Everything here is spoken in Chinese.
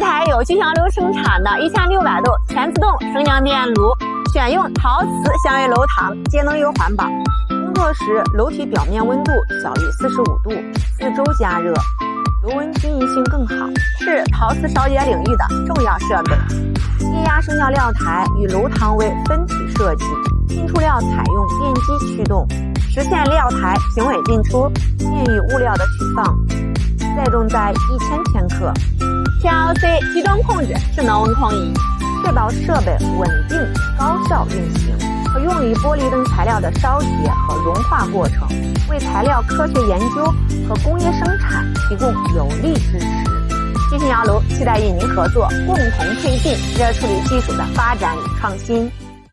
这台由金祥楼生产的1600度全自动升降电炉，选用陶瓷相约楼堂，节能又环保。工作时楼体表面温度小于45度，四周加热，楼温均匀性更好，是陶瓷烧结领域的重要设备。液压升降料台与楼堂为分体设计，进出料采用电机驱动，实现料台平稳进出，便于物料的取放。载重在1000千克。调 C 集中控制智能温控仪，确保设备稳定高效运行，可用于玻璃等材料的烧结和融化过程，为材料科学研究和工业生产提供有力支持。金信阳楼期待与您合作，共同推进热处理技术的发展与创新。